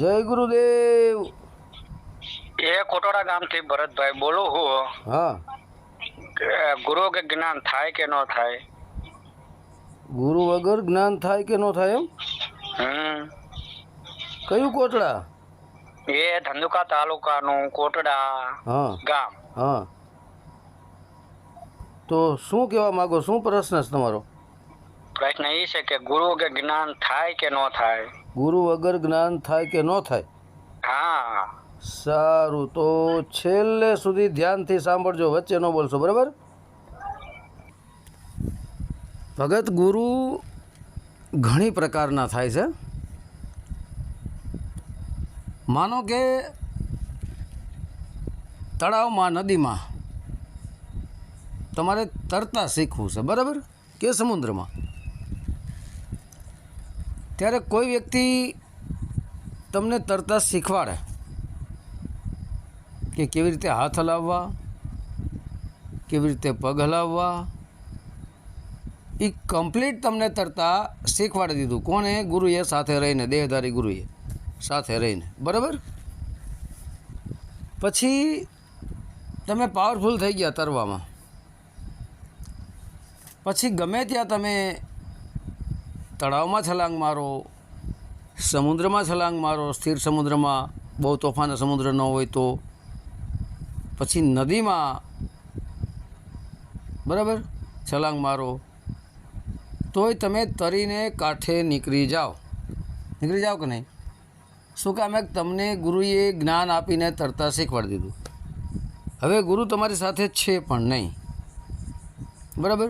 જય ગુરુદેવ. એ કોટોડા ગામથી ભરતભાઈ બોલું હું. હા, ગુરુ કે જ્ઞાન થાય કે ન થાય? ગુરુ વગર જ્ઞાન થાય કે ન થાય એમ? કયું કોટડા? એ ધંધુકા તાલુકાનું કોટડા હા ગામ. હા, તો શું કહેવા માંગો? શું પ્રશ્ન છે તમારો? પ્રશ્ન એ છે કે ગુરુ કે જ્ઞાન થાય કે ન થાય? ગુરુ વગર જ્ઞાન થાય કે ન થાય? હા. સારું, તો છેલ્લે સુધી ધ્યાનથી સાંભળજો, વચ્ચે ન બોલશો, બરાબર? ભગત, ગુરુ ઘણી પ્રકારના થાય છે. માનો કે તળાવમાં, નદીમાં તમારે તરતા શીખવું છે, બરાબર? કે સમુદ્રમાં. ત્યારે કોઈ વ્યક્તિ તમને તરતા શીખવાડે કે કેવી રીતે હાથ હલાવવા, કેવી રીતે પગ હલાવવા, એ કમ્પ્લીટ તમને તરતા શીખવાડી દીધું. કોણે? ગુરુએ સાથે રહીને, દેહધારી ગુરુએ સાથે રહીને, બરાબર? પછી તમે પાવરફુલ થઈ ગયા તરવામાં. પછી ગમે ત્યાં તમે તળાવમાં છલાંગ મારો, સમુદ્રમાં છલાંગ મારો, સ્થિર સમુદ્રમાં, બહુ તોફાન સમુદ્ર ન હોય તો, પછી નદીમાં, બરાબર, છલાંગ મારો, તોય તમે તરીને કાંઠે નીકળી જાઓ કે નહીં? શું કામ? તમને ગુરુએ જ્ઞાન આપીને તરતા શીખવાડી દીધું. હવે ગુરુ તમારી સાથે છે પણ નહીં, બરાબર?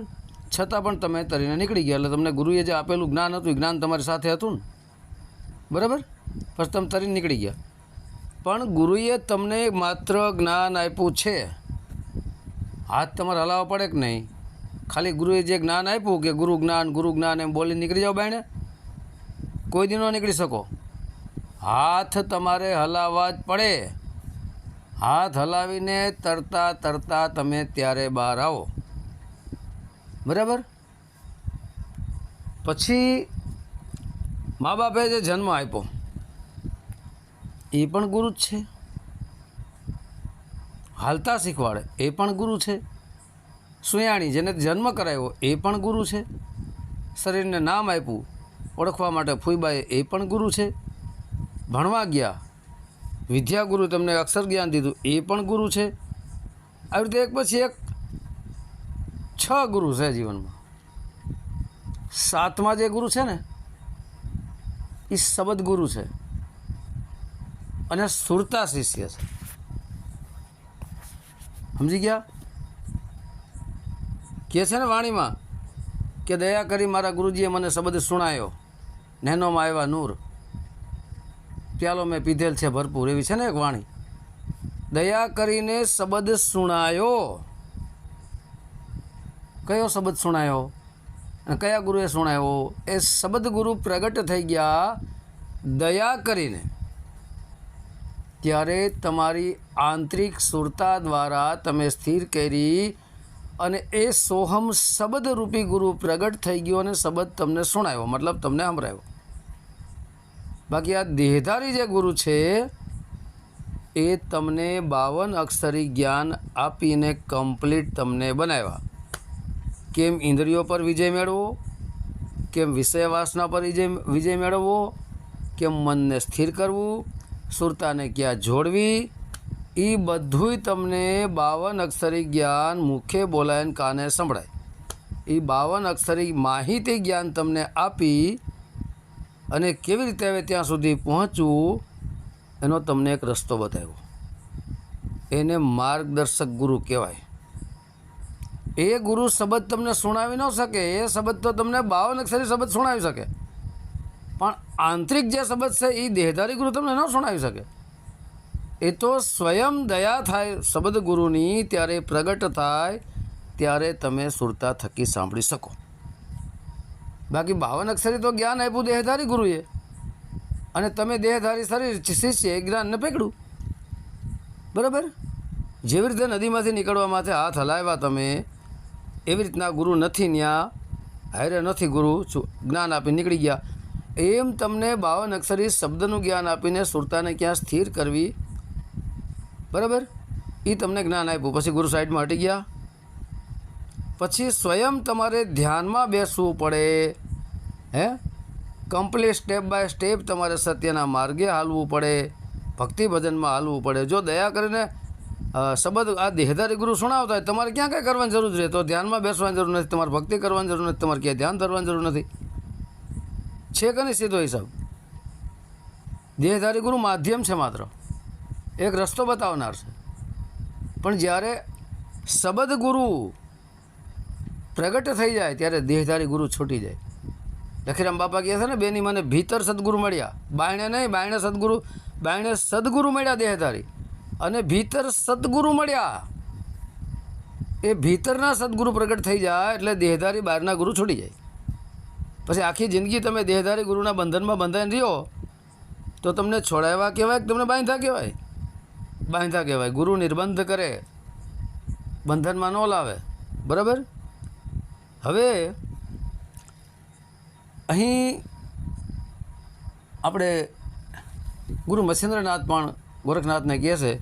છતાં પણ તમે તરીને નીકળી ગયા. એટલે તમને ગુરુએ જે આપેલું જ્ઞાન હતું, એ જ્ઞાન તમારી સાથે હતું ને, બરાબર? પછી તમે તરીને નીકળી ગયા. પણ ગુરુએ તમને માત્ર જ્ઞાન આપ્યું છે. હાથ તમારે હલાવવા પડે કે નહીં? ખાલી ગુરુએ જે જ્ઞાન આપ્યું કે ગુરુ જ્ઞાન એમ બોલી નીકળી જાઓ બાયણે? કોઈ દી ન નીકળી શકો. હાથ તમારે હલાવવા જ પડે. હાથ હલાવીને તરતા તરતા તમે ત્યારે બહાર આવો, બરાબર? પછી મા બાપે જે જન્મ આપ્યો એ પણ ગુરુ જ છે. હાલતા શીખવાડે એ પણ ગુરુ છે. સુયાણી જેને જન્મ કરાવ્યો એ પણ ગુરુ છે. શરીરને નામ આપ્યું ઓળખવા માટે ફૂઈબાએ, એ પણ ગુરુ છે. ભણવા ગયા, વિદ્યાગુરુ તમને અક્ષર જ્ઞાન દીધું, એ પણ ગુરુ છે. આવી રીતે એક પછી એક 6 ગુરુ છે જીવનમાં. 7મા જે ગુરુ છે ને, એ શબ્દ ગુરુ છે અને સુરતા શિષ્ય છે. સમજી ગયા? કહે છે ને વાણીમાં કે દયા કરી મારા ગુરુજીએ મને શબ્દ સુણાયો, નહેનોમાં આવ્યા નૂર, પ્યાલો મેં પીધેલ છે ભરપૂર. એવી છે ને એક વાણી. દયા કરીને શબ્દ સુણાયો. કયો શબ્દ સુણાયો અને કયા ગુરુએ સુણાયો? એ શબ્દ ગુરુ પ્રગટ થઈ ગયા દયા કરીને. ત્યારે તમારી આંતરિક સુરતા દ્વારા તમે સ્થિર કરી અને એ સોહમ શબ્દ રૂપી ગુરુ પ્રગટ થઈ ગયો અને શબ્દ તમને સુણાયો, મતલબ તમને સંભળાયો. બાકી આ દેહધારી જે ગુરુ છે એ તમને 52 અક્ષરી જ્ઞાન આપીને કમ્પ્લીટ તમને બનાવ્યા. કેમ ઇન્દ્રિયો પર વિજય મેળવો, કેમ વિષય વાસના પર વિજય મેળવવો, કેમ મનને સ્થિર કરવું, સુરતાને ક્યાં જોડવી, એ બધુંય તમને 52 અક્ષરી જ્ઞાન મુખે બોલાય ને કાને સંભળાય. એ 52 અક્ષરી માહિતી જ્ઞાન તમને આપી અને કેવી રીતે હવે ત્યાં સુધી પહોંચવું એનો તમને એક રસ્તો બતાવ્યો. એને માર્ગદર્શક ગુરુ કહેવાય. એ ગુરુ શબ્દ તમને સુણાવી ન શકે. એ શબ્દ તો તમને 52 અક્ષરી શબ્દ સુણાવી શકે, પણ આંતરિક જે શબ્દ છે એ દેહધારી ગુરુ તમને ન સુણાવી શકે. એ તો સ્વયં દયા થાય શબ્દ ગુરુની, ત્યારે પ્રગટ થાય ત્યારે તમે સુરતા થકી સાંભળી શકો. બાકી 52 અક્ષરી તો જ્ઞાન આપ્યું દેહધારી ગુરુએ, અને તમે દેહધારી શરીર શિષ્ય એ જ્ઞાનને પકડ્યું, બરાબર? જેવી રીતે નદીમાંથી નીકળવા માટે હાથ હલાવ્યા તમે, એવી રીતના ગુરુ નથી ત્યાં, હારે નથી ગુરુ જ્ઞાન આપી નીકળી ગયા. એમ તમને 52 અક્ષરી શબ્દનું જ્ઞાન આપીને સુરતાને ક્યાં સ્થિર કરવી, બરાબર, એ તમને જ્ઞાન આપ્યું. પછી ગુરુ સાઈડમાં હટી ગયા. પછી સ્વયં તમારે ધ્યાનમાં બેસવું પડે. હે, કમ્પ્લીટ સ્ટેપ બાય સ્ટેપ તમારે સત્યના માર્ગે હાલવું પડે, ભક્તિ ભજનમાં હાલવું પડે. જો દયા કરીને શબ્દ આ દેહધારી ગુરુ સુણાવતા હોય, તમારે ક્યાં કંઈ કરવાની જરૂર છે? તો ધ્યાનમાં બેસવાની જરૂર નથી, તમારે ભક્તિ કરવાની જરૂર નથી, તમારે ક્યાંય ધ્યાન ધરવાની જરૂર નથી. છે કે નહીં સીધો હિસાબ? દેહધારી ગુરુ માધ્યમ છે, માત્ર એક રસ્તો બતાવનાર છે. પણ જ્યારે શબ્દ ગુરુ પ્રગટ થઈ જાય ત્યારે દેહધારી ગુરુ છૂટી જાય. લખીરામ બાપા કહે છે ને, બેની મને ભીતર સદગુરુ મળ્યા, બાયણે નહીં, બાયણે સદગુરુ, બાયણે સદગુરુ મળ્યા દેહધારી, અને ભીતર સદગુરુ મળ્યા. એ ભીતરના સદગુરુ પ્રગટ થઈ જાય એટલે દેહધારી બહારના ગુરુ છૂટી જાય. પછી આખી જિંદગી તમે દેહધારી ગુરુના બંધનમાં બંધાઈને રહ્યો તો તમને છોડાવ્યા કહેવાય કે તમને બાંધા કહેવાય? બાંધા કહેવાય. ગુરુ નિર્બંધ કરે, બંધનમાં ન લાવે, બરાબર. હવે અહીં આપણે ગુરુ મત્સ્યેન્દ્રનાથ પણ ગોરખનાથને કહે છે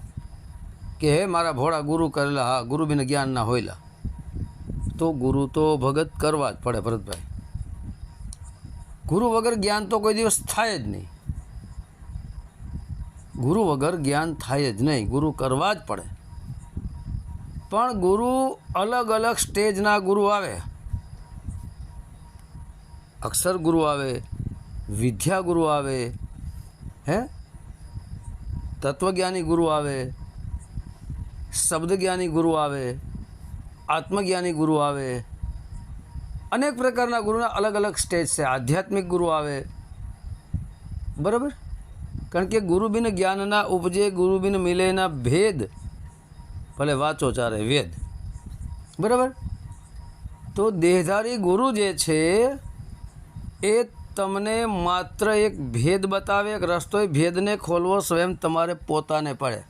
કે હે મારા ભોળા ગુરુ કરેલા, હા ગુરુ બિન જ્ઞાન ના હોયલા. તો ગુરુ તો ભગત કરવા જ પડે ભરતભાઈ. ગુરુ વગર જ્ઞાન તો કોઈ દિવસ થાય જ નહીં. ગુરુ વગર જ્ઞાન થાય જ નહીં, ગુરુ કરવા જ પડે. પણ ગુરુ અલગ અલગ સ્ટેજના ગુરુ આવે. અક્ષર ગુરુ આવે, વિદ્યા ગુરુ આવે, હે, તત્વજ્ઞાની ગુરુ આવે, શબ્દજ્ઞાની ગુરુ આવે, આત્મજ્ઞાની ગુરુ આવે. અનેક પ્રકારના ગુરુના અલગ અલગ સ્ટેજ છે. આધ્યાત્મિક ગુરુ આવે, બરાબર. કારણ કે ગુરુ બિન જ્ઞાનના ઉપજે, ગુરુ બિન મિલેના ભેદ, ભલે વાંચો ચારે વેદ, બરાબર. તો દેહધારી ગુરુ જે છે એ તમને માત્ર એક ભેદ બતાવે, એક રસ્તો. એ ભેદને ખોલવો સ્વયં તમારે પોતાને પડે.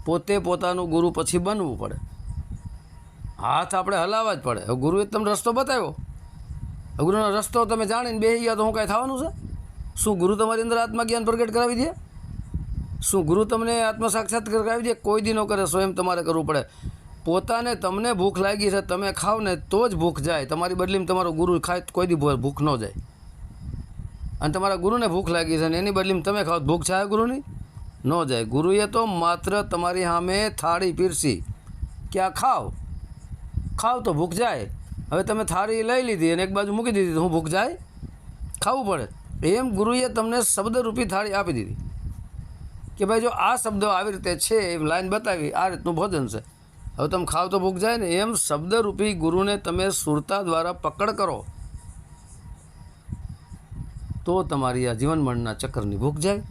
પોતે પોતાનું ગુરુ પછી બનવું પડે. હાથ આપણે હલાવવા જ પડે. હવે ગુરુએ તમને રસ્તો બતાવ્યો, ગુરુનો રસ્તો તમે જાણીને બેસી ગયા તો શું કાંઈ થવાનું છે? શું ગુરુ તમારી અંદર આત્મજ્ઞાન પ્રગટ કરાવી દે? શું ગુરુ તમને આત્મ સાક્ષાત્કાર કરાવી દે? કોઈ દી ન કરે. સ્વયં તમારે કરવું પડે. પોતાને તમને ભૂખ લાગી છે, તમે ખાવ ને તો જ ભૂખ જાય. તમારી બદલીમાં તમારો ગુરુ ખાય કોઈ દી ભૂખ ન જાય. અને તમારા ગુરુને ભૂખ લાગી છે ને એની બદલીમાં તમે ખાવ, ભૂખ જાય ગુરુની? ન જાય. ગુરુએ તો માત્ર તમારી સામે થાળી પીરસી કે આ ખાવ, ખાવ તો ભૂખ જાય. હવે તમે થાળી લઈ લીધી અને એક બાજુ મૂકી દીધી તો હું ભૂખ જાય? ખાવું પડે. એમ ગુરુએ તમને શબ્દરૂપી થાળી આપી દીધી કે ભાઈ જો આ શબ્દો આવી રીતે છે, એમ લાઈન બતાવી, આ રીતનું ભોજન છે, હવે તમે ખાવ તો ભૂખ જાય ને. એમ શબ્દરૂપી ગુરુને તમે સુરતા દ્વારા પકડ કરો તો તમારી આ જીવન મરણના ચક્કરની ભૂખ જાય.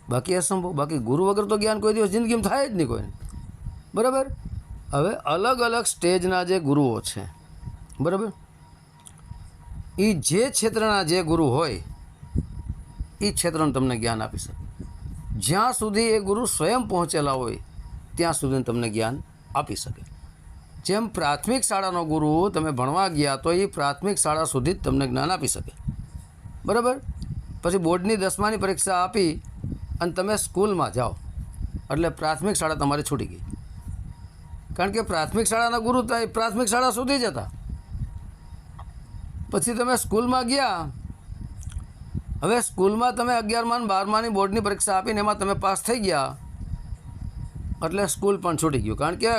બાકી અસંભવ. બાકી ગુરુ વગર તો જ્ઞાન કોઈ દિવસ જિંદગીમાં થાય જ નહીં કોઈને, બરાબર. હવે અલગ અલગ સ્ટેજના જે ગુરુઓ છે, બરાબર, એ જે ક્ષેત્રના જે ગુરુ હોય એ ક્ષેત્રનું તમને જ્ઞાન આપી શકે. જ્યાં સુધી એ ગુરુ સ્વયં પહોંચેલા હોય ત્યાં સુધી તમને જ્ઞાન આપી શકે. જેમ પ્રાથમિક શાળાનો ગુરુ તમે ભણવા ગયા તો એ પ્રાથમિક શાળા સુધી જ તમને જ્ઞાન આપી શકે, બરાબર. પછી બોર્ડની 10માની પરીક્ષા આપી અને તમે સ્કૂલમાં જાઓ એટલે પ્રાથમિક શાળા તમારી છૂટી ગઈ. કારણ કે પ્રાથમિક શાળાના ગુરુ પ્રાથમિક શાળા સુધી જ હતા. પછી તમે સ્કૂલમાં ગયા, હવે સ્કૂલમાં તમે 11મા અને 12માની બોર્ડની પરીક્ષા આપીને એમાં તમે પાસ થઈ ગયા એટલે સ્કૂલ પણ છૂટી ગયું. કારણ કે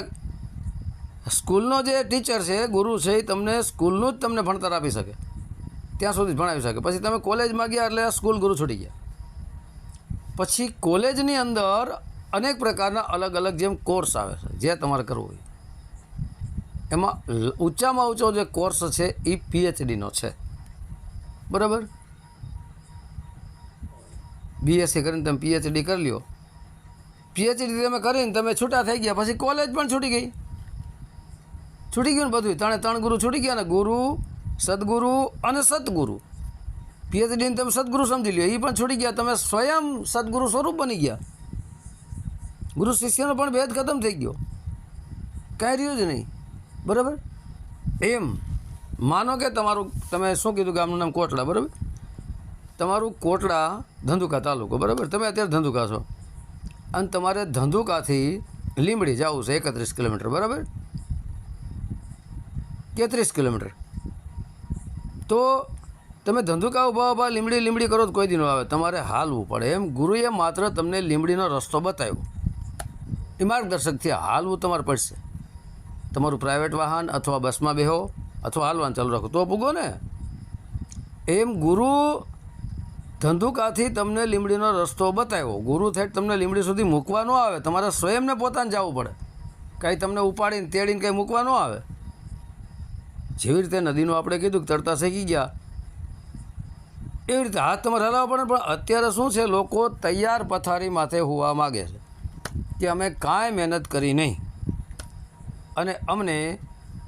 સ્કૂલનો જે ટીચર છે, ગુરુ છે, એ તમને સ્કૂલનું જ તમને ભણતર આપી શકે, ત્યાં સુધી જ ભણાવી શકે. પછી તમે કોલેજમાં ગયા એટલે સ્કૂલ ગુરુ છૂટી ગયા. પછી કોલેજની અંદર અનેક પ્રકારના અલગ અલગ જેમ કોર્સ આવે છે, જે તમારે કરવું હોય. એમાં ઊંચામાં ઊંચો જે કોર્સ છે એ PhDનો છે, બરાબર. BSc કરીને તમે PhD કરી લ્યો. PhD તમે કરીને તમે છૂટા થઈ ગયા પછી કોલેજ પણ છૂટી ગઈ. છૂટી ગયું ને બધું. ત્રણ ગુરુ છૂટી ગયા ને, ગુરુ, સદગુરુ અને સતગુરુ. PhDને તમે સદગુરુ સમજી લ્યો, એ પણ છૂટી ગયા. તમે સ્વયં સદગુરુ સ્વરૂપ બની ગયા. ગુરુ શિષ્યનો પણ ભેદ ખતમ થઈ ગયો, કાંઈ રહ્યું જ નહીં, બરાબર. એમ માનો કે તમારું, તમે શું કીધું, ગામનું નામ કોટડા, બરાબર. તમારું કોટડા ધંધુકા તાલુકો, બરાબર? તમે અત્યારે ધંધુકા છો અને તમારે ધંધુકાથી લીંબડી જવું છે 31 કિલોમીટર, બરાબર કે 30 કિલોમીટર. તો તમે ધંધુકા ઊભા લીંબડી કરો તો કોઈ દી ન આવે, તમારે હાલવું પડે. એમ ગુરુએ માત્ર તમને લીંબડીનો રસ્તો બતાવ્યો, એ માર્ગદર્શકથી હાલવું તમારે પડશે. તમારું પ્રાઇવેટ વાહન અથવા બસમાં બેહો અથવા હાલવાનું ચાલુ રાખો તો પૂગો ને. એમ ગુરુ ધંધુકાથી તમને લીંબડીનો રસ્તો બતાવ્યો, ગુરુ થઈને તમને લીંબડી સુધી મૂકવા ન આવે, તમારે સ્વયંને પોતાને જવું પડે. કાંઈ તમને ઉપાડીને તેડીને કંઈ મૂકવા ન આવે. જેવી રીતે નદીનું આપણે કીધું કે તરતા શીખી ગયા, એવી રીતે હાથ તમારે હલાવવા પડે. પણ અત્યારે શું છે, લોકો તૈયાર પથારી માથે હોવા માગે છે કે અમે કાંઈ મહેનત કરી નહીં અને અમને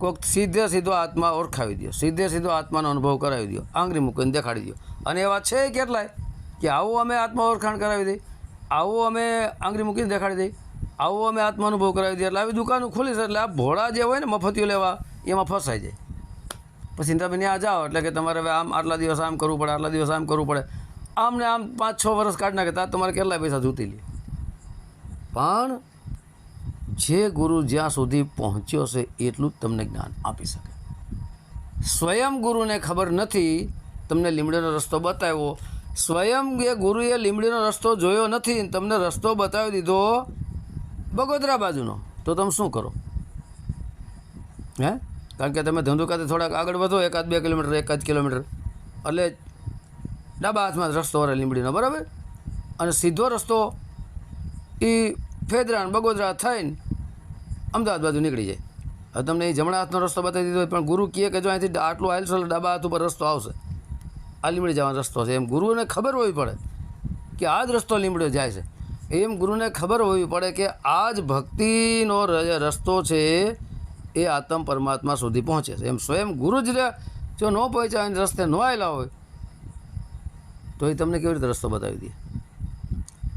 કોઈક સીધો આત્મા ઓળખાવી દો, સીધો આત્માનો અનુભવ કરાવી દો, આંગળી મૂકીને દેખાડી દો. અને એવા છે કેટલાય કે આવું અમે આત્મા ઓળખાણ કરાવી દઈએ, આવું અમે આંગળી મૂકીને દેખાડી દઈએ, આવું અમે આત્મા અનુભવ કરાવી દઈએ. એટલે આવી દુકાનો ખુલી છે એટલે આ ભોળા જે હોય ને મફતિયો લેવા એમાં ફસાઈ જાય. પછી તમે ત્યાં જાઓ એટલે કે તમારે હવે આમ આટલા દિવસ આમ કરવું પડે, આટલા દિવસ આમ કરવું પડે, આમ ને આમ 5-6 વર્ષ કાઢી નાખે ત્યાં તમારે કેટલા પૈસા જૂતી લે. પણ જે ગુરુ જ્યાં સુધી પહોંચ્યો છે એટલું જ તમને જ્ઞાન આપી શકે. સ્વયં ગુરુને ખબર નથી, તમને લીમડીનો રસ્તો બતાવ્યો, સ્વયં એ ગુરુએ લીમડીનો રસ્તો જોયો નથી, તમને રસ્તો બતાવી દીધો બગોદરા બાજુનો, તો તમે શું કરો? હે? કારણ કે તમે ધંધુકાથી થોડાક આગળ વધો 1-2 કિલોમીટર, 1 કિલોમીટર એટલે ડાબા હાથમાં રસ્તો વરે લીંબડીનો, બરાબર? અને સીધો રસ્તો એ ફેદરા બગોદરા થઈને અમદાવાદ બાજુ નીકળી જાય. હવે તમને એ જમણા હાથનો રસ્તો બતાવી દીધો, પણ ગુરુ કહે કે જો અહીંથી આટલું હાલશો એટલે ડાબા હાથ ઉપર રસ્તો આવશે, આ લીંબડી જવાનો રસ્તો છે. એમ ગુરુને ખબર હોવી પડે કે આ જ રસ્તો લીંબડો જાય છે. એમ ગુરુને ખબર હોવી પડે કે આ જ ભક્તિનો રસ્તો છે, એ આત્મ પરમાત્મા સુધી પહોંચે છે. એમ સ્વયં ગુરુ જ જો ન પહોંચ્યા અને રસ્તે ન આવેલા હોય તો એ તમને કેવી રીતે રસ્તો બતાવી દે?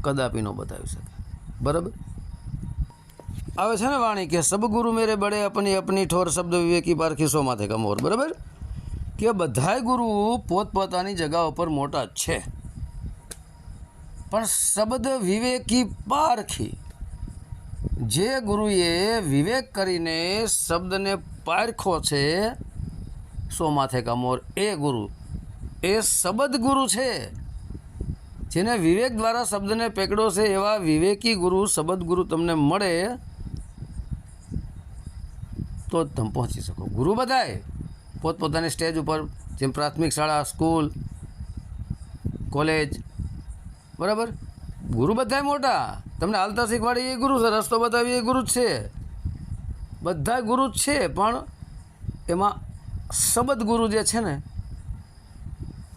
કદાપી ન બતાવી શકે, બરાબર? આવે છે ને વાણી કે સબ ગુરુ મેરે બડે અપની અપની ઠોર શબ્દ વિવેકી પારખી સો માથે કમોર, બરાબર? કે બધાય ગુરુ પોતપોતાની જગા ઉપર મોટા જ છે, પણ શબ્દ વિવેકી પારખી, જે ગુરુએ વિવેક કરીને શબ્દને પારખો છે સો માથે કમોર, એ ગુરુ એ શબ્દ ગુરુ છે. જેને વિવેક દ્વારા શબ્દને પકડ્યો છે એવા વિવેકી ગુરુ, શબ્દ ગુરુ તમને મળે તો જ તમે પહોંચી શકો. ગુરુ બધાય પોતપોતાની સ્ટેજ ઉપર, જેમ પ્રાથમિક શાળા, સ્કૂલ, કોલેજ, બરાબર? ગુરુ બધાય મોટા, તમને હાલતા શીખવાડી એ ગુરુ છે, રસ્તો બતાવી એ ગુરુ જ છે, બધા ગુરુ જ છે. પણ એમાં શબ્દ ગુરુ જે છે ને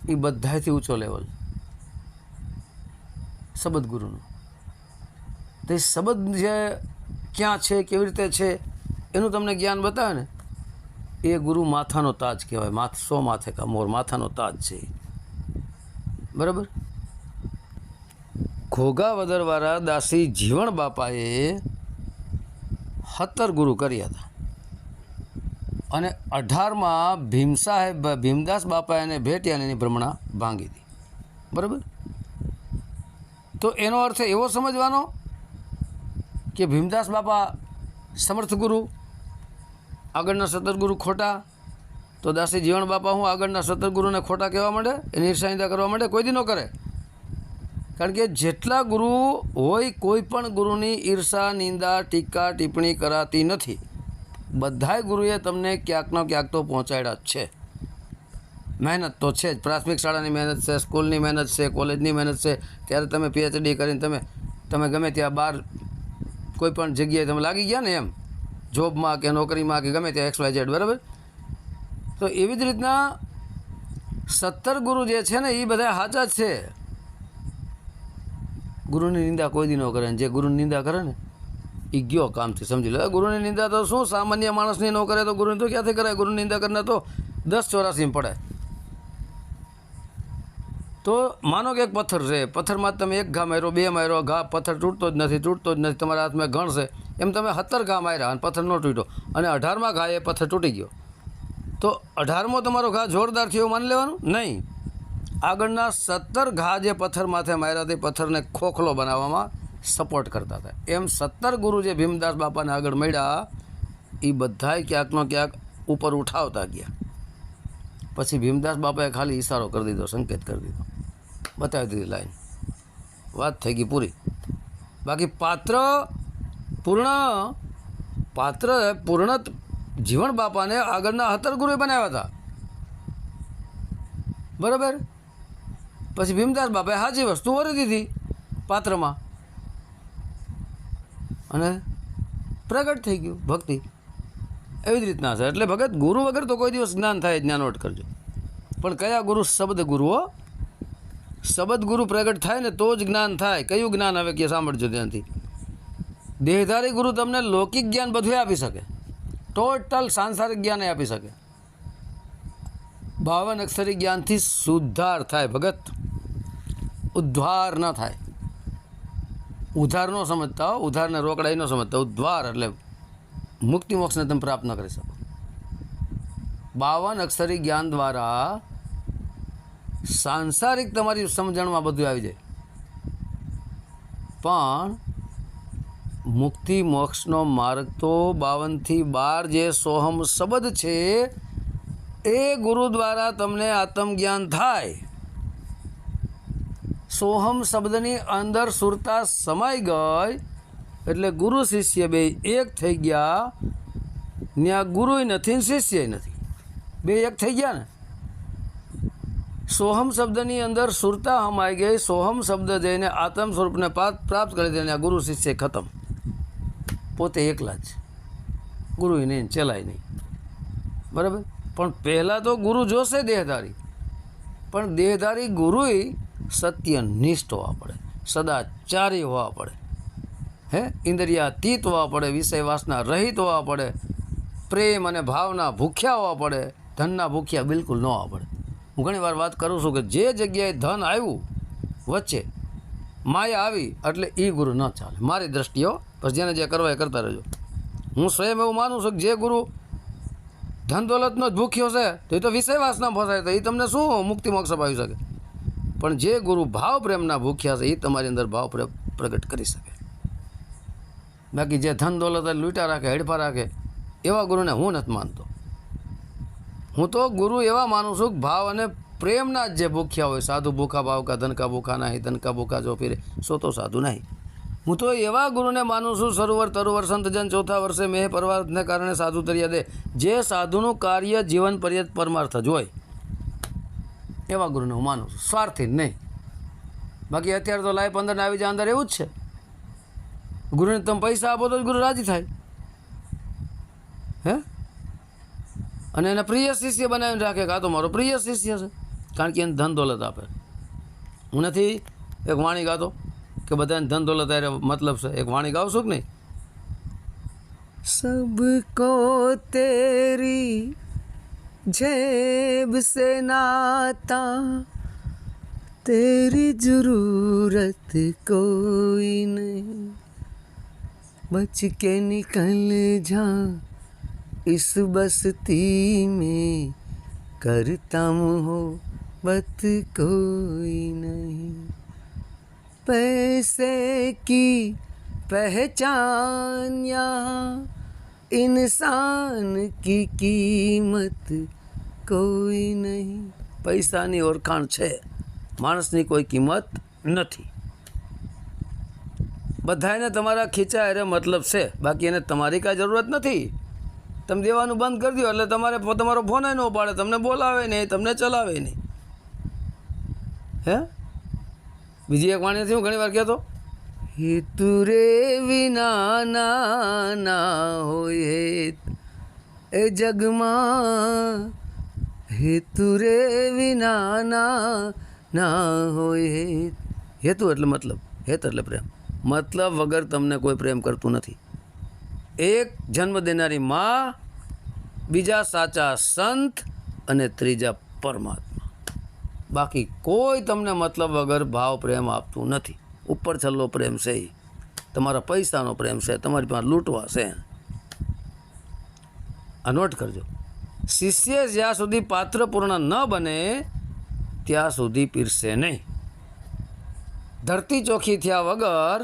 એ બધાયથી ઊંચો લેવલ શબ્દ ગુરુનું. તો એ શબ્દ જે ક્યાં છે, કેવી રીતે છે, એનું તમને જ્ઞાન બતાવે ને, એ ગુરુ માથાનો તાજ કહેવાય. સો માથે કા મોર, માથાનો તાજ છે, બરાબર? ઘોઘા વદરવાળા દાસી જીવણ બાપાએ 17 ગુરુ કર્યા હતા અને 18માં ભીમદાસ બાપાએ એને ભેટ્યા અને એની ભ્રમણા ભાંગી હતી, બરાબર? તો એનો અર્થ એવો સમજવાનો કે ભીમદાસ બાપા સમર્થ ગુરુ, આગળના 17 ગુરુ ખોટા, તો દાસી જીવણ બાપા હું આગળના 17 ગુરુને ખોટા કહેવા માંડે, એની ઈર્ષાનિંદા કરવા માંડે? કોઈ દી ન કરે. કારણ કે જેટલા ગુરુ હોય, કોઈ પણ ગુરુની ઈર્ષા, નિંદા, ટીકા, ટિપ્પણી કરાતી નથી. બધાય ગુરુએ તમને ક્યાંકનો ક્યાંક તો પહોંચાડ્યા જ છે. મહેનત તો છે જ, પ્રાથમિક શાળાની મહેનત છે, સ્કૂલની મહેનત છે, કોલેજની મહેનત છે. ત્યારે તમે PhD કરીને તમે ગમે ત્યાં બહાર કોઈ પણ જગ્યાએ તમે લાગી ગયા ને, એમ જોબમાં કે નોકરીમાં કે ગમે ત્યાં XYZ, બરાબર? તો એવી જ રીતના 17 ગુરુ જે છે ને એ બધા સાચા જ છે. ગુરુની નિંદા કોઈ દી ન કરે. જે ગુરુની નિંદા કરે ને એ ગયો કામથી, સમજી લો. ગુરુની નિંદા તો શું, સામાન્ય માણસની ન કરે તો ગુરુની તો ક્યાંથી કરાય? ગુરુની નિંદા કરનાર તો 10-84 પડે. તો માનો કે એક પથ્થર છે, પથ્થરમાં તમે 1 ઘા માર્યો, 2 માર્યો, ઘા પથ્થર તૂટતો જ નથી, તમારા હાથમાં ઘણ છે, એમ તમે 17 ઘા માર્યા અને પથ્થર ન તૂટ્યો, અને 18મા ઘા એ પથ્થર તૂટી ગયો, તો 18મો તમારો ઘા જોરદાર થયો એવું માની લેવાનું? નહીં. આગળના 17 ઘા જે પથ્થર માથે માર્યા તે પથ્થરને ખોખલો બનાવવામાં સપોર્ટ કરતા હતા. એમ 17 ગુરુ જે ભીમદાસ બાપાને આગળ મળ્યા એ બધાય ક્યાંકનો ક્યાંક ઉપર ઉઠાવતા ગયા. પછી ભીમદાસ બાપાએ ખાલી ઈશારો કરી દીધો, સંકેત કરી દીધો, બતાવી દીધી લાઈન, વાત થઈ ગઈ પૂરી. બાકી પાત્ર પૂર્ણ જીવન બાપાને આગળના 17 ગુરુએ બનાવ્યા હતા. બરાબર. પછી ભીમદાસ બાપાએ સાચી વસ્તુ વરી દીધી પાત્રમાં અને પ્રગટ થઈ ગયું ભક્તિ. એવી જ રીતના છે. એટલે ભગત ગુરુ વગર તો કોઈ દિવસ જ્ઞાન થાય જ ના, નોટ કરજો. પણ કયા ગુરુ? શબ્દ ગુરુઓ. શબ્દ ગુરુ પ્રગટ થાય ને તો જ જ્ઞાન થાય. કયું જ્ઞાન? હવે કે સાંભળજો ધ્યાનથી. દેહધારી ગુરુ તમને લૌકિક જ્ઞાન બધું આપી શકે, ટોટલ સાંસારિક જ્ઞાન આપી શકે. 52 અક્ષરી જ્ઞાનથી સુધાર થાય ભગત, ઉદ્ધાર ન થાય. ઉધાર ન સમજતા હો, ઉધારને રોકડા ન સમજતા. ઉદ્ધાર એટલે મુક્તિ મોક્ષને તમે પ્રાપ્ત ન કરી શકો. 52 અક્ષરી જ્ઞાન દ્વારા સાંસારિક તમારી સમજણમાં બધું આવી જાય, પણ મુક્તિ મોક્ષનો માર્ગ તો 52 થી 12 જે સોહમ શબ્દ છે એ ગુરુ દ્વારા તમને આત્મજ્ઞાન થાય. સોહમ શબ્દની અંદર સુરતા સમાઈ ગઈ એટલે ગુરુ શિષ્ય બે એક થઈ ગયા. ત્યાં ગુરુય નથી ને શિષ્ય નથી, બે એક થઈ ગયા ને. સોહમ શબ્દની અંદર સુરતા સમાઈ ગઈ. સોહમ શબ્દ જઈને આત્મ સ્વરૂપને પ્રાપ્ત કરી દે. આ ગુરુ શિષ્ય ખતમ. પોતે એકલા જ, ગુરુય નહીં, ચલાય નહીં. બરાબર. પણ પહેલાં તો ગુરુ જોશે દેહધારી, પણ દેહધારી ગુરુય સત્યનિષ્ઠ હોવા પડે, સદાચારી હોવા પડે, ઇન્દ્રિયાતીત હોવા પડે, વિષય વાસના રહિત હોવા પડે, પ્રેમ અને ભાવના ભૂખ્યા હોવા પડે, ધનના ભૂખ્યા બિલકુલ ન હોવા પડે. હું ઘણી વાર વાત કરું છું કે જે જગ્યાએ ધન આવ્યું વચ્ચે માયા આવી એટલે એ ગુરુ ન ચાલે મારી દ્રષ્ટિએ. પછી જેને જે કરવા એ કરતા રહેજો. હું સ્વયં એવું માનું છું કે જે ગુરુ ધન દોલતનો જ ભૂખ્યો છે તો એ તો વિષય વાસના ફસાય, તો એ તમને શું મુક્તિ મોક્ષ અપાવી શકે. પણ જે ગુરુ ભાવ પ્રેમના ભૂખ્યા છે એ તમારી અંદર ભાવ પ્રેમ પ્રગટ કરી શકે. બાકી જે ધન દોલત લૂંટા રાખે, હેડફા રાખે, એવા ગુરુને હું નથી માનતો. હું તો ગુરુ એવા માનું છું કે ભાવ અને પ્રેમના જ જે ભૂખ્યા હોય. સાધુ ભૂખા ભાવ કા ધન કા ભૂખા નહીં, ધન કા ભૂખા જો ફીરે સો તો સાધુ નહીં. હું તો એવા ગુરુને માનું છું. સરોવર તરોવર સંતજન ચોથા વર્ષે મેહ પરમાર્થને કારણે સાધુ તર્યા દે. જે સાધુનું કાર્ય જીવન પર્યંત પરમાર્થ જ હોય એવા ગુરુને હું માનું છું, સ્વાર્થી નહીં. બાકી અત્યારે તો લાઈ 15 આવી જાય અંદર એવું જ છે. ગુરુને તમે પૈસા આપો તો જ ગુરુ રાજી થાય. અને એને પ્રિય શિષ્ય બનાવીને રાખે કે આ તો મારો પ્રિય શિષ્ય છે, કારણ કે એને ધન દોલત આપે. હું નથી એક વાણી ગાતો કે બધાને ધન દોલત આરે મતલબ છે. એક વાણી ગાઉં છું કે નહીં? સબકો તેરી જેબ સે નાતા, તેરી જરૂરત કોઈ નહીં, બચ કે નિકલ જા इस बस्ती में, करता मोहब्बत कोई नहीं, पैसे की पहचान यहाँ, इंसान की कीमत कोई नहीं. પૈસાની ઓળખાણ છે, માણસની કોઈ કિંમત નથી. બધાને તમારા ખીચા અરે મતલબ છે, બાકી એને તમારી કાંઈ જરૂરત નથી. તમે દેવાનું બંધ કરી દો એટલે તમારો ફોન ન ઉપાડે, તમને બોલાવે નહીં, તમને ચલાવે નહીં. બીજી એક વાણી હું ઘણી વાર કહેતો, હેતુ રે વિના ના હોય એ જગમાં, હેતુ રે વિના ના હોય. હેતુ એટલે મતલબ, હેત એટલે પ્રેમ. મતલબ વગર તમને કોઈ પ્રેમ કરતું નથી. એક જન્મ દેનારી માં, બીજા સાચા સંત અને ત્રીજા પરમાત્મા. બાકી કોઈ તમને મતલબ વગર ભાવ પ્રેમ આપતું નથી. ઉપર છલ્લો પ્રેમ છે એ તમારા પૈસાનો પ્રેમ છે, તમારી પાસે લૂંટવા છે. આ નોટ કરજો. શિષ્ય જ્યાં સુધી પાત્ર પૂર્ણ ન બને ત્યાં સુધી પીરશે નહીં. ધરતી ચોખ્ખી થયા વગર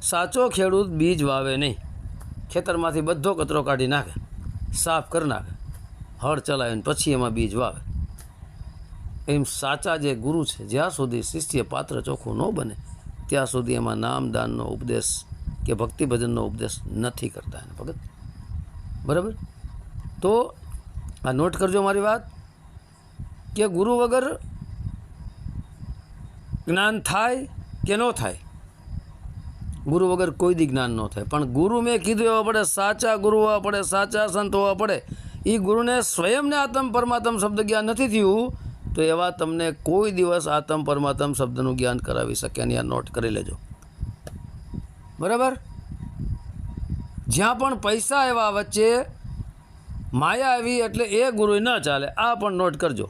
સાચો ખેડૂત બીજ વાવે નહીં. ખેતરમાંથી બધો કચરો કાઢી નાખે, સાફ કરી નાખે, હળ ચલાવીને પછી એમાં બીજ વાવે. એમ સાચા જે ગુરુ છે, જ્યાં સુધી શિષ્ય પાત્ર ચોખ્ખું ન બને ત્યાં સુધી એમાં નામ દાનનો ઉપદેશ કે ભક્તિ ભજનનો ઉપદેશ નથી કરતા એને ભગત. બરાબર? તો આ નોટ કરજો મારી વાત, કે ગુરુ વગર જ્ઞાન થાય કે ન થાય. ગુરુ વગર કોઈ દી જ્ઞાન ન થાય. પણ ગુરુ મેં કીધું એવા પડે, સાચા ગુરુ હોવા પડે, સાચા સંત હોવા પડે. એ ગુરુને સ્વયંને આત્મ પરમાત્મ શબ્દ જ્ઞાન નથી થયું તો એવા તમને કોઈ દિવસ આત્મ પરમાત્મ શબ્દનું જ્ઞાન કરાવી શકે નહીં. આ નોટ કરી લેજો. બરાબર? જ્યાં પણ પૈસા આવ્યા વચ્ચે માયા આવી એટલે એ ગુરુ ન ચાલે. આ પણ નોટ કરજો.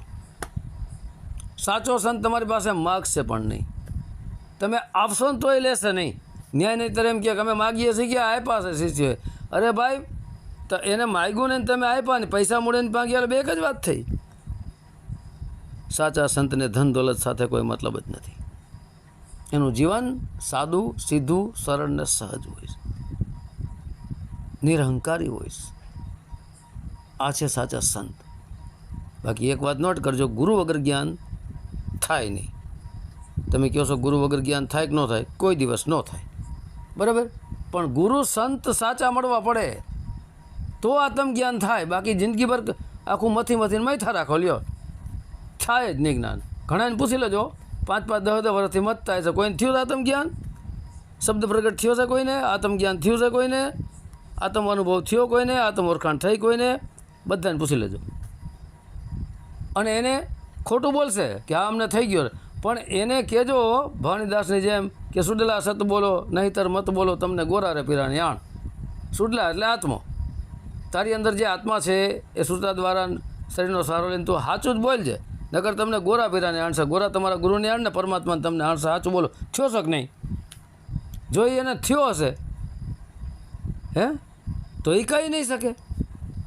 સાચો સંત તમારી પાસે માગશે પણ નહીં. તમે આપશો ને તોય લેશે નહીં. ન્યાય નહીં તર એમ કે અમે માગીએ છીએ કે આપ્યા છે શિષ્ય. અરે ભાઈ, તો એને માગ્યું ને તમે આપ્યા ને પૈસા મળે ને માગ્યા બે એક જ વાત થઈ. સાચા સંતને ધન દોલત સાથે કોઈ મતલબ જ નથી. એનું જીવન સાદું, સીધું, સરળ ને સહજ હોય છે, નિરહંકારી હોય છે. આ છે સાચા સંત. બાકી એક વાત નોટ કરજો, ગુરુ વગર જ્ઞાન થાય નહીં. તમે કહો છો ગુરુ વગર જ્ઞાન થાય કે ન થાય? કોઈ દિવસ ન થાય. બરાબર? પણ ગુરુ સંત સાચા મળવા પડે તો આત્મ જ્ઞાન થાય. બાકી જિંદગીભર આખું મથીને મૈથા રાખો લ્યો, થાય જ નહીં જ્ઞાન. ઘણાને પૂછી લેજો, 5-5, 10 વર્ષથી મત થાય છે. કોઈને થયું આત્મ જ્ઞાન? શબ્દ પ્રગટ થયો છે કોઈને? આત્મ જ્ઞાન થયું છે કોઈને? આત્મ અનુભવ થયો કોઈને? આત્મ ઓળખાણ થઈ કોઈને? બધાને પૂછી લેજો. અને એને ખોટું બોલશે કે હા અમને થઈ ગયો, પણ એને કહેજો ભવાનીદાસની જેમ કે સુડલા સત બોલો નહીંતર મત બોલો, તમને ગોરા રે પીરાની આણ. સુડલા એટલે આત્મો. તારી અંદર જે આત્મા છે એ સુરતા દ્વારા શરીરનો સહારો લઈને તું સાચું જ બોલજે, નકર તમને ગોરા પીરાને આણશે. ગોરા તમારા ગુરુને આણ ને પરમાત્માને તમને આણશે. સાચું બોલો. થયો છે કે નહીં? જો એને થયો હશે હે તો એ કહી નહીં શકે.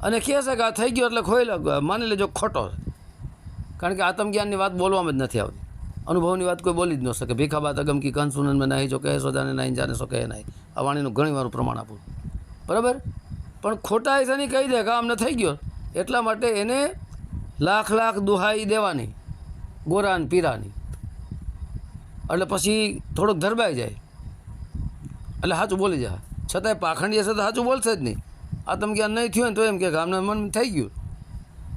અને કહે છે કે આ થઈ ગયો એટલે ખોઈ માની લેજો ખોટો છે. કારણ કે આત્મજ્ઞાનની વાત બોલવામાં જ નથી આવતી. અનુભવની વાત કોઈ બોલી જ ન શકે. ભીખા બાત અગમ કી કંસ સુનન મેં નહીં જો કહે સો જાને નહીં જાને સો કહે નહીં. આ વાણીનું ઘણી વારું પ્રમાણ આપું. બરાબર? પણ ખોટા એસાની કહી દે કે અમને થઈ ગયો, એટલા માટે એને લાખ દુહાઈ દેવાની ગોરાન પીરાની. એટલે પછી થોડોક ધરબાઈ જાય એટલે સાચું બોલી જાય. છતાંય પાખંડી હશે તો સાચું બોલશે જ નહીં. આત્મજ્ઞાન નહીં થયું ને તો એમ કે અમને મન થઈ ગયું.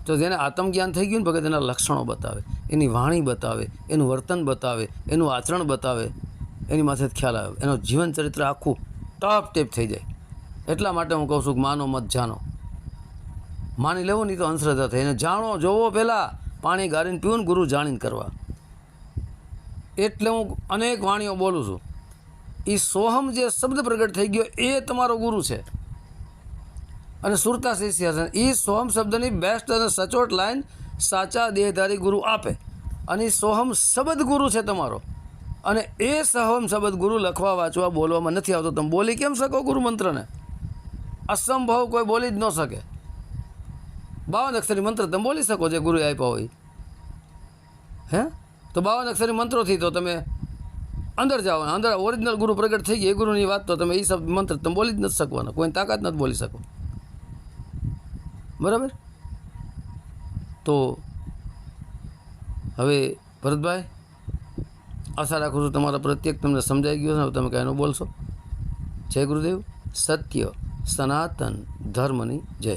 તો જેને આત્મજ્ઞાન થઈ ગયું ને ભગત એના લક્ષણો બતાવે, એની વાણી બતાવે, એનું વર્તન બતાવે, એનું આચરણ બતાવે, એની માથે જ ખ્યાલ આવે. એનું જીવન ચરિત્ર આખું ટપ ટેપ થઈ જાય. એટલા માટે હું કહું છું કે માનો મત જાણો. માની લેવું નહીં તો અંધશ્રદ્ધા થઈ. એને જાણો, જોવો, પહેલાં પાણી ગાળીને પીવું ને ગુરુ જાણીને કરવા. એટલે હું અનેક વાણીઓ બોલું છું. એ સોહમ જે શબ્દ પ્રગટ થઈ ગયો એ તમારો ગુરુ છે અને સુરતા શિષ્ય છે. એ સોહમ શબ્દની બેસ્ટ અને સચોટ લાઈન સાચા દેહધારી ગુરુ આપે. અને એ સોહમ શબ્દ ગુરુ છે તમારો. અને એ સોહમ શબ્દ ગુરુ લખવા વાંચવા બોલવામાં નથી આવતો. તમે બોલી કેમ શકો ગુરુ મંત્રને? અસંભવ કોઈ બોલી જ ન શકે. 52 અક્ષરી મંત્ર તમે બોલી શકો જે ગુરુએ આપ્યા હોય. હે તો 52 અક્ષરી મંત્રોથી તો તમે અંદર જાઓ. અંદર ઓરિજિનલ ગુરુ પ્રગટ થઈ ગઈ એ ગુરુની વાત તો તમે એ શબ્દ મંત્ર તમે બોલી જ નથી શકવાના. કોઈની તાકાત નથી બોલી શકો. બરાબર? તો હવે ભરતભાઈ, આશા રાખું છું તમારા પ્રત્યેક તમને સમજાઈ ગયું છે. હવે તમે કાંઈ ન બોલશો. જય ગુરુદેવ. સત્ય સનાતન ધર્મની જય.